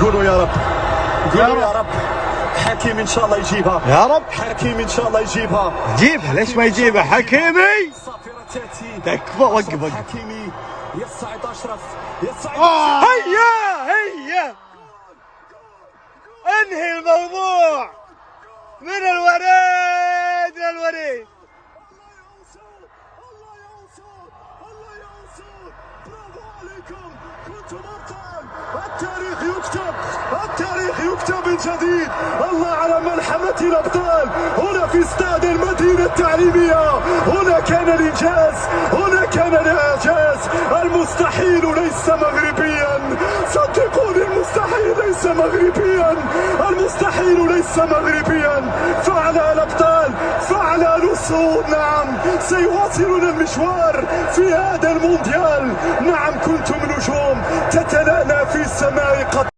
قولوا يا رب، قولوا يا رب. حكيمي ان شاء الله يجيبها يا رب. حكيمي ان شاء الله يجيبها. جيبها، ليش ما يجيبها حكيمي؟ صافرة تاتي. تكفى، وقف. حكيمي يصعد اشرف، يصعد هيا انهي الموضوع من الوريد للوريد. التاريخ يكتب، التاريخ يكتب من جديد. الله على ملحمة الأبطال هنا في استاد المدينة التعليمية. هنا كان الإنجاز، هنا كان الإعجاز. المستحيل ليس مغربيا، صدقوني المستحيل ليس مغربيا، المستحيل ليس مغربيا. فعل الأبطال، فعل الأسود. نعم سيواصلون المشوار في هذا المونديال. نعم كنتم نجوم تتلألأ في السماء.